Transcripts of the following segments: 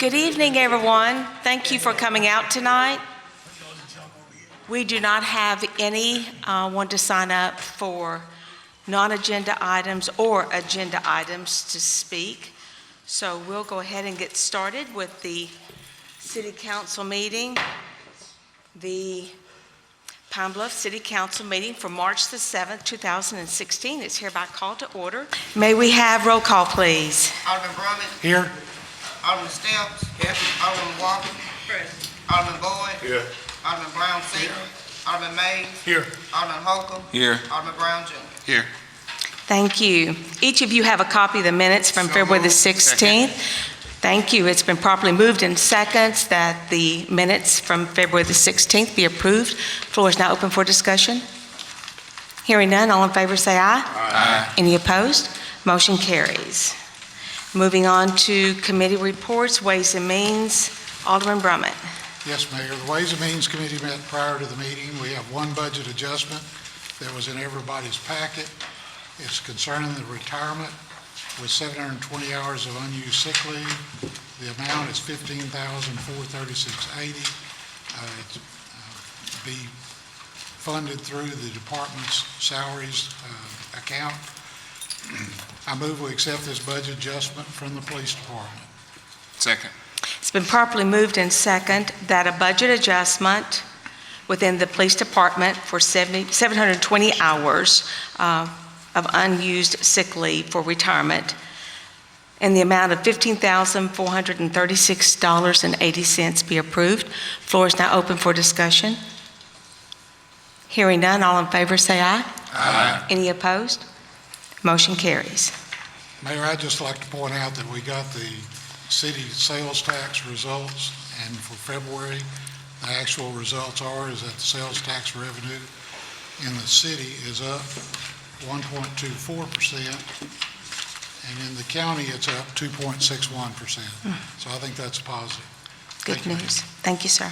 Good evening, everyone. Thank you for coming out tonight. We do not have anyone to sign up for non-agenda items or agenda items to speak. So we'll go ahead and get started with the City Council meeting. The Pine Bluff City Council meeting for March the 7th, 2016 is hereby called to order. May we have roll call, please? Alderman Brummett. Here. Alderman Stamps. Here. Alderman Walker. Present. Alderman Boyd. Here. Alderman Brown Sr. Alderman Mays. Here. Alderman Holcomb. Here. Alderman Brown Jr. Here. Thank you. Each of you have a copy of the minutes from February the 16th. Thank you. It's been properly moved in seconds that the minutes from February the 16th be approved. Floor is now open for discussion. Hearing none, all in favor say aye. Aye. Any opposed? Motion carries. Moving on to committee reports, Ways and Means, Alderman Brummett. Yes, Mayor. The Ways and Means Committee met prior to the meeting. We have one budget adjustment that was in everybody's packet. It's concerning the retirement with 720 hours of unused sick leave. The amount is $15,436.80. It's be funded through the department's salaries account. I move we accept this budget adjustment from the police department. Second. It's been properly moved in second that a budget adjustment within the police department for 720 hours of unused sick leave for retirement in the amount of $15,436.80 be approved. Floor is now open for discussion. Hearing none, all in favor say aye. Aye. Any opposed? Motion carries. Mayor, I'd just like to point out that we got the city sales tax results, and for February, the actual results is that the sales tax revenue in the city is up 1.24%, and in the county, it's up 2.61%. So I think that's positive. Good Thank you, news. Thank you, sir.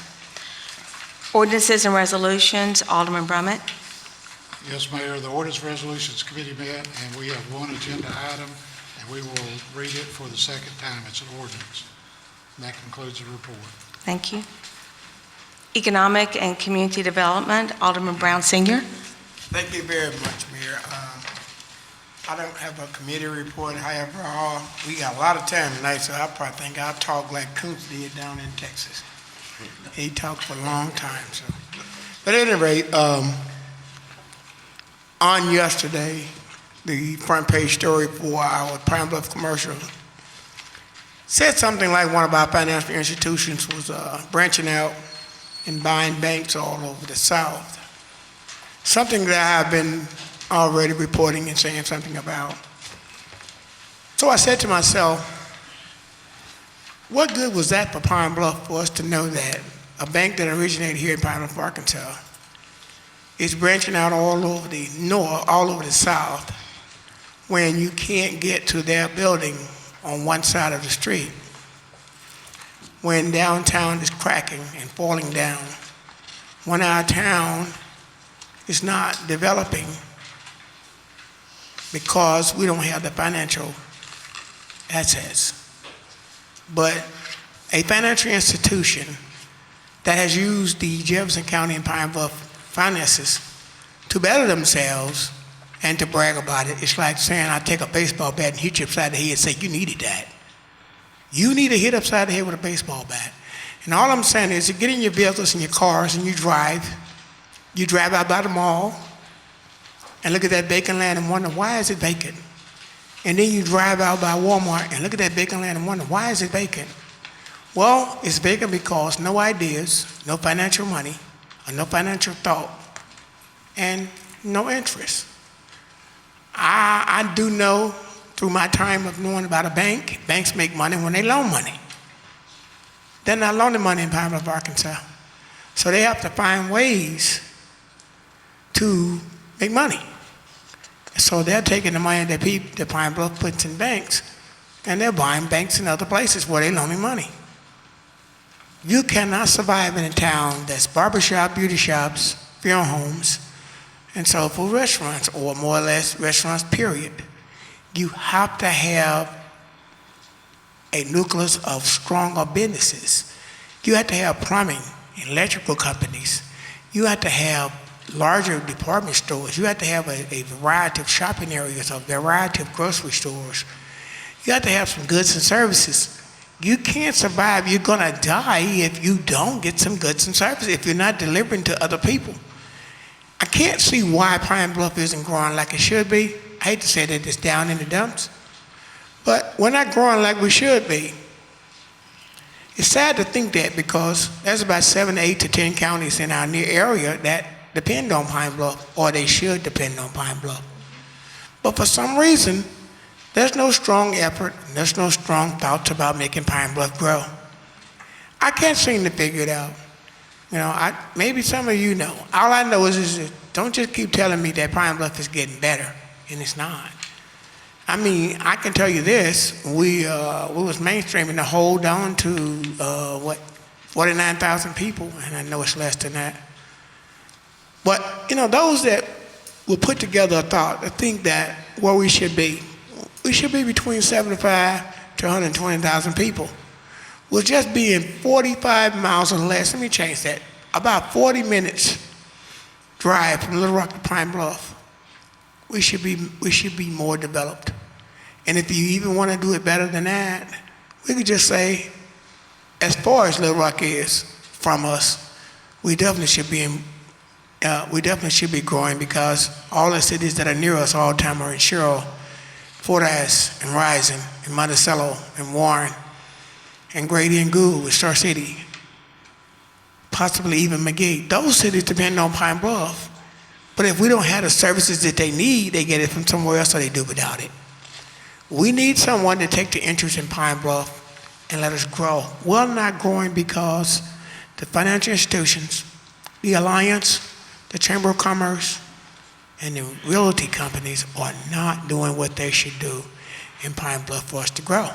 Ordinances and resolutions, Alderman Brummett. Yes, Mayor, the Ordinance Resolutions Committee met, and we have one agenda item, and we will read it for the second time. It's an ordinance. And that concludes the report. Thank you. Economic and Community Development, Alderman Brown Sr. Thank you very much, Mayor. I don't have a committee report. However, we got a lot of time tonight, so I probably think I'll talk like Koontz did down in Texas. He talked for a long time. So, but at any rate, on yesterday, the front page story for our Pine Bluff commercial said something like one of our financial institutions was branching out and buying banks all over the South. Something that I have been already reporting and saying something about. So I said to myself, what good was that for Pine Bluff for us to know that a bank that originated here in Pine Bluff, Arkansas, is branching out all over the north, all over the South, when you can't get to their building on one side of the street, when downtown is cracking and falling down, when our town is not developing because we don't have the financial assets. But a financial institution that has used the Jefferson County and Pine Bluff finances to better themselves and to brag about it, it's like saying I take a baseball bat and hit you upside the head and say, you needed that. You need a hit upside the head with a baseball bat. And all I'm saying is you get in your vehicles and your cars and you drive out by the mall and look at that vacant land and wonder, why is it vacant? And then you drive out by Walmart and look at that vacant land and wonder, why is it vacant? Well, it's vacant because no ideas, no financial money, or no financial thought, and no interest. I do know through my time of knowing about a bank, banks make money when they loan money. They're not loaning money in Pine Bluff, Arkansas. So they have to find ways to make money. So they're taking the money that Pine Bluff puts in banks, and they're buying banks in other places where they're loaning money. You cannot survive in a town that's barbershop, beauty shops, funeral homes, and soul food restaurants, or more or less restaurants, period. You have to have a nucleus of stronger businesses. You have to have plumbing and electrical companies. You have to have larger department stores. You have to have a variety of shopping areas, a variety of grocery stores. You have to have some goods and services. You can't survive, you're gonna die if you don't get some goods and services, if you're not delivering to other people. I can't see why Pine Bluff isn't growing like it should be. I hate to say that it's down in the dumps, but we're not growing like we should be. It's sad to think that because there's about 7, 8 to 10 counties in our near area that depend on Pine Bluff, or they should depend on Pine Bluff. But for some reason, there's no strong effort, and there's no strong thoughts about making Pine Bluff grow. I can't seem to figure it out. You know, maybe some of you know. All I know is don't just keep telling me that Pine Bluff is getting better, and it's not. I mean, I can tell you this, we was mainstreaming to hold on to, 49,000 people, and I know it's less than that. But, you know, those that will put together a thought, I think that where we should be between 75 to 120,000 people. We'll just be in 45 miles or less, let me change that, about 40 minutes drive from Little Rock to Pine Bluff. We should be more developed. And if you even want to do it better than that, we could just say, as far as Little Rock is from us, we definitely should be growing, because all the cities that are near us all the time are in Sherrill, Fordyce, and Rising, and Monticello, and Warren, and Grady and Gould, and Star City, possibly even McGee. Those cities depend on Pine Bluff. But if we don't have the services that they need, they get it from somewhere else, or they do without it. We need someone to take the interest in Pine Bluff and let us grow. We're not growing because the financial institutions, the Alliance, the Chamber of Commerce, and the realty companies are not doing what they should do in Pine Bluff for us to grow.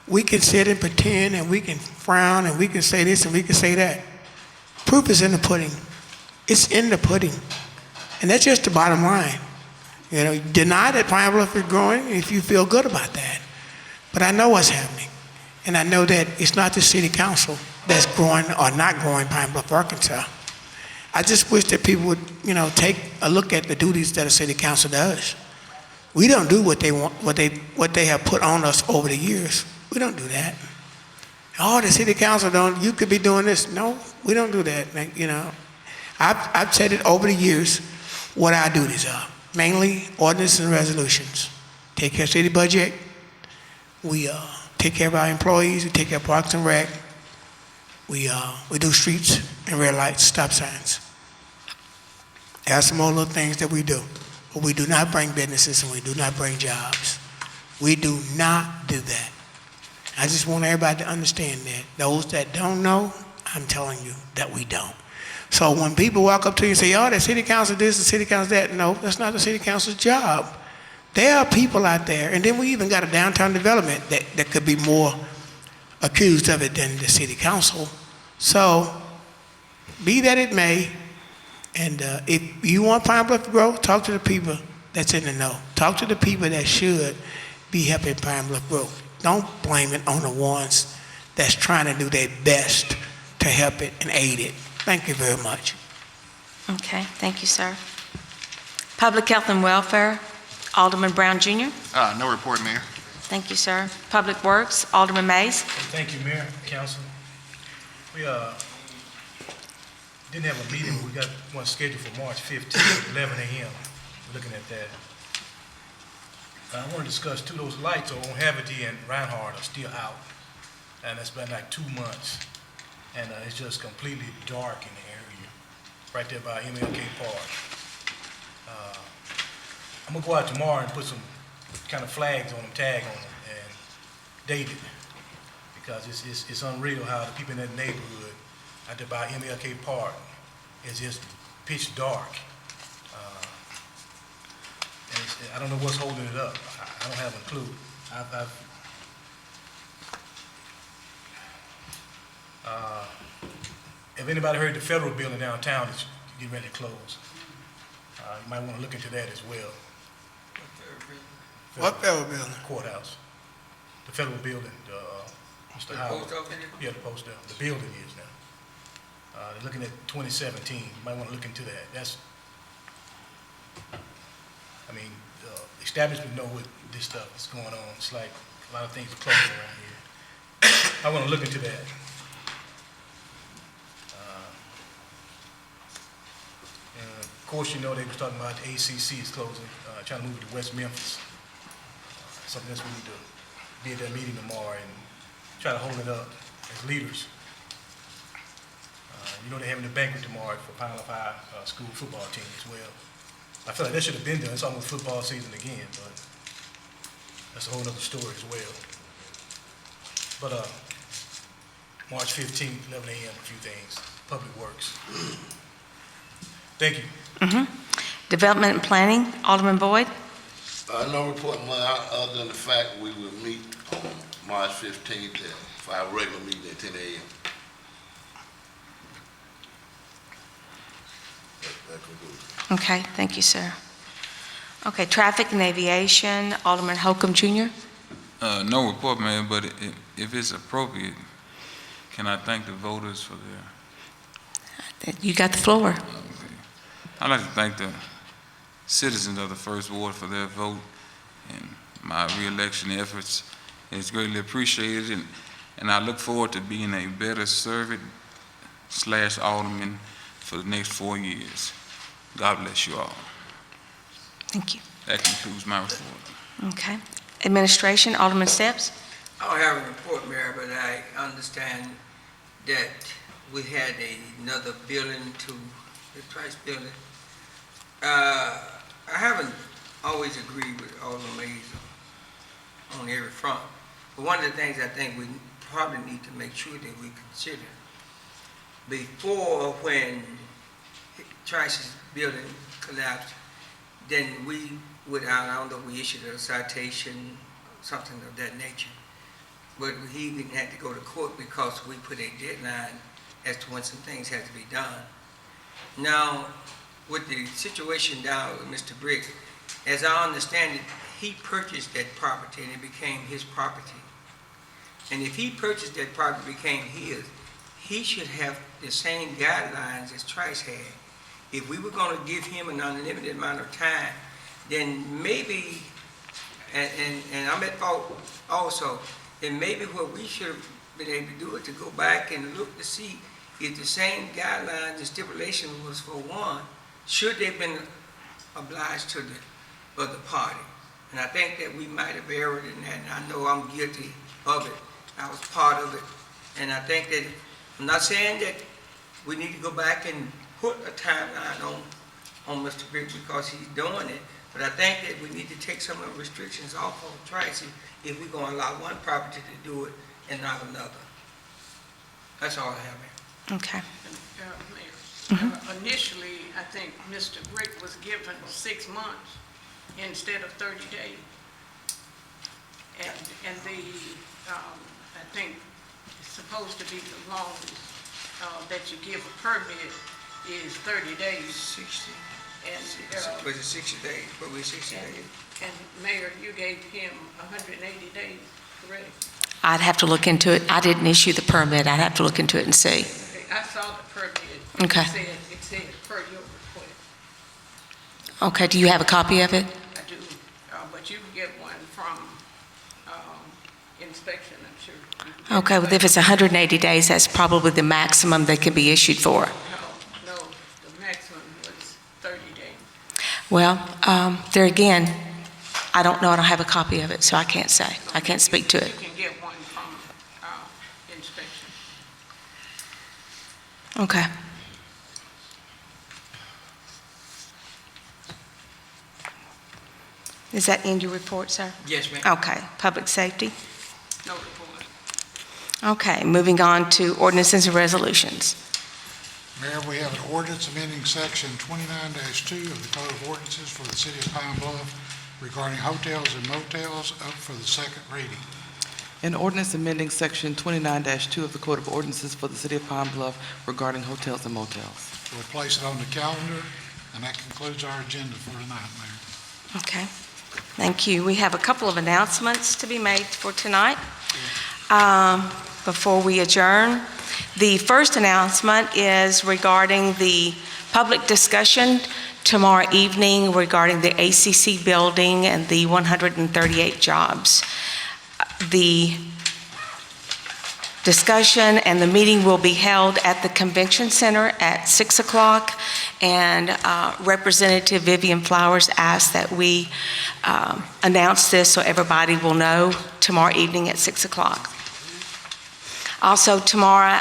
We can sit and pretend, and we can frown, and we can say this, and we can say that. Proof is in the pudding. It's in the pudding. And that's just the bottom line. You know, deny that Pine Bluff is growing if you feel good about that. But I know what's happening. And I know that it's not the city council that's growing or not growing Pine Bluff, Arkansas. I just wish that people would, you know, take a look at the duties that a city council does. We don't do what they want, what they have put on us over the years. We don't do that. Oh, the city council don't, you could be doing this. No, we don't do that. Like, you know, I've said it over the years what our duties are. Mainly ordinances and resolutions. Take care of city budget. We take care of our employees. We take care of Parks and Rec. We do streets and red lights, stop signs. There are some more little things that we do. But we do not bring businesses, and we do not bring jobs. We do not do that. I just want everybody to understand that. Those that don't know, I'm telling you that we don't. So when people walk up to you and say, oh, the city council this, the city council that, no, that's not the city council's job. There are people out there, and then we even got a downtown development that could be more accused of it than the city council. So be that it may, and if you want Pine Bluff to grow, talk to the people that's in the know. Talk to the people that should be helping Pine Bluff grow. Don't blame it on the ones that's trying to do their best to help it and aid it. Thank you very much. Okay, thank you, sir. Public Health and Welfare, Alderman Brown Jr. No report, Mayor. Thank you, sir. Public Works, Alderman Mays. Thank you, Mayor, Council. We didn't have a meeting. We got one scheduled for March 15th at 11 a.m. We're looking at that. I want to discuss two of those lights on Havity and Reinhardt are still out. And it's been like 2 months. And it's just completely dark in the area, right there by MLK Park. I'm gonna go out tomorrow and put some kind of flags on them, tag on them, and date it. Because it's unreal how the people in that neighborhood out there by MLK Park is just pitch dark. And I don't know what's holding it up. I don't have a clue. If anybody heard the federal building downtown is getting ready to close, you might want to look into that as well. What federal building? Courthouse. the federal building, Mr. The Howard. post office? Yeah, the post, the building is now. They're looking at 2017. You might want to look into that. That's, I mean, the establishment know what this stuff is going on. It's like a lot of things are closing around here. I want to look into that. Of course, you know, they was talking about the ACC is closing, trying to move it to West Memphis. Something else we need to be at that meeting tomorrow and try to hold it up as leaders. You know, they're having a banquet tomorrow for Pine Bluff High school football team as well. I feel like that should have been done. It's almost football season again, but that's a whole other story as well. But March 15th, 11 a.m., a few things, Public Works. Thank you. Development and Planning, Alderman Boyd. No report, Mayor, other than the fact we will meet on March 15th for our regular meeting at 10 a.m. That concludes. Okay, thank you, sir. Okay, Traffic and Aviation, Alderman Holcomb Jr. No report, Mayor, but if it's appropriate, can I thank the voters for their, You got the floor. I'd like to thank the citizens of the First Ward for their vote and my re-election efforts. It's greatly appreciated, and I look forward to being a better servant / alderman for the next 4 years. God bless you all. Thank you. That concludes my report. Okay. Administration, Alderman Steps. I don't have a report, Mayor, but I understand that we had another building to the Trice building. I haven't always agreed with Alderman Mays on every front, but one of the things I think we probably need to make sure that we consider before when Trice's building collapsed, then we I don't know if we issued a citation, something of that nature. But he even had to go to court because we put a deadline as to when some things had to be done. Now, with the situation down with Mr. Brick, as I understand it, he purchased that property and it became his property. And if he purchased that property and became his, he should have the same guidelines as Trice had. If we were going to give him an unlimited amount of time, then maybe, and I'm at fault also, then maybe what we should have been able to do is to go back and look to see if the same guidelines and stipulation was for one, should they have been obliged to the other party. And I think that we might have erred in that, and I know I'm guilty of it. I was part of it. And I think that, I'm not saying that we need to go back and put a timeline on Mr. Brick because he's doing it, but I think that we need to take some of the restrictions off of Trice if we're going to allow one property to do it and not another. That's all I have, Mayor. Okay. Mayor, initially, I think Mr. Brick was given 6 months instead of 30 days. And I think it's supposed to be the longest that you give a permit is 30 days. 60. And, Was it 60 days? Probably 60 days. and Mayor, you gave him 180 days, correct? I'd have to look into it. I didn't issue the permit. I'd have to look into it and see. Okay, I saw the permit. Okay. It said per your request. Okay, do you have a copy of it? I do, but you can get one from inspection, I'm sure. You can get Okay, well, if it's 180 days, that's probably the maximum they can be issued for. No, the maximum was 30 days. Well, there again, I don't know. I don't have a copy of it, so I can't say. I can't speak to it. You can get one from inspection. Okay. Does that end your report, sir? Yes, ma'am. Okay. Public safety? No report. Okay, moving on to ordinances and resolutions. Mayor, we have an ordinance amending section 29-2 of the Code of Ordinances for the City of Pine Bluff regarding hotels and motels up for the second reading. An ordinance amending section 29-2 of the Code of Ordinances for the City of Pine Bluff regarding hotels and motels. We'll place it on the calendar, and that concludes our agenda for tonight, Mayor. Okay. Thank you. We have a couple of announcements to be made for tonight before we adjourn. The first announcement is regarding the public discussion tomorrow evening regarding the ACC building and the 138 jobs. The discussion and the meeting will be held at the Convention Center at 6 o'clock, and Representative Vivian Flowers asked that we announce this so everybody will know tomorrow evening at 6 o'clock. Also tomorrow,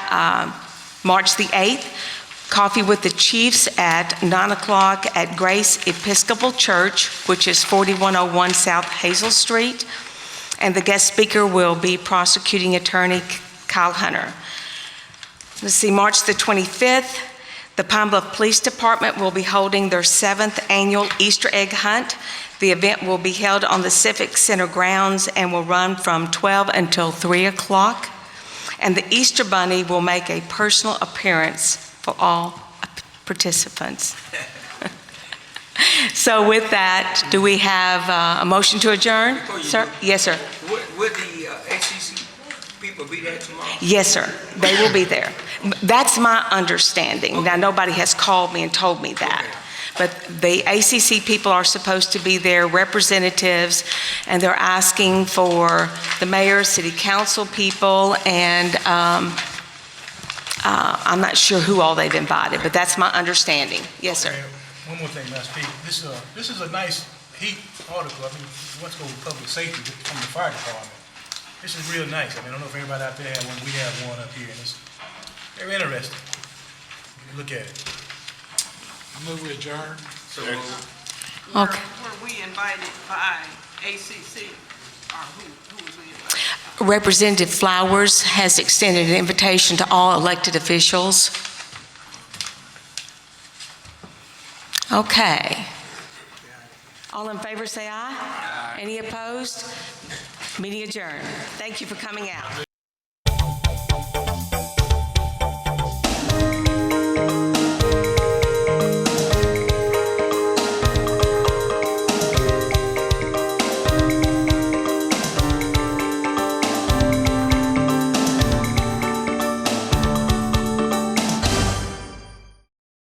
March the 8th, Coffee with the Chiefs at 9 o'clock at Grace Episcopal Church, which is 4101 South Hazel Street, and the guest speaker will be Prosecuting Attorney Kyle Hunter. Let's see, March the 25th, the Pine Bluff Police Department will be holding their 7th annual Easter egg hunt. The event will be held on the Civic Center grounds and will run from 12 until 3 o'clock. And the Easter Bunny will make a personal appearance for all participants. So with that, do we have a motion to adjourn? Sir? Yes, sir. Would the ACC people be there tomorrow? Yes, sir. They will be there. That's my understanding. Now, nobody has called me and told me that. But the ACC people are supposed to be there, representatives, and they're asking for the mayor, city council people, and I'm not sure who all they've invited, but that's my understanding. Yes, sir. And one more thing, Master Pete. This is a nice heat article. I mean, let's go with public safety from the fire department. This is real nice. I mean, I don't know if everybody out there had one. We have one up here, and it's very interesting. Look at it. I move we adjourn. So, Okay. Were we invited by ACC, or who was we invited by? Representative Flowers has extended an invitation to all elected officials. Okay. All in favor, say aye. Any opposed? Meeting adjourned. Thank you for coming out.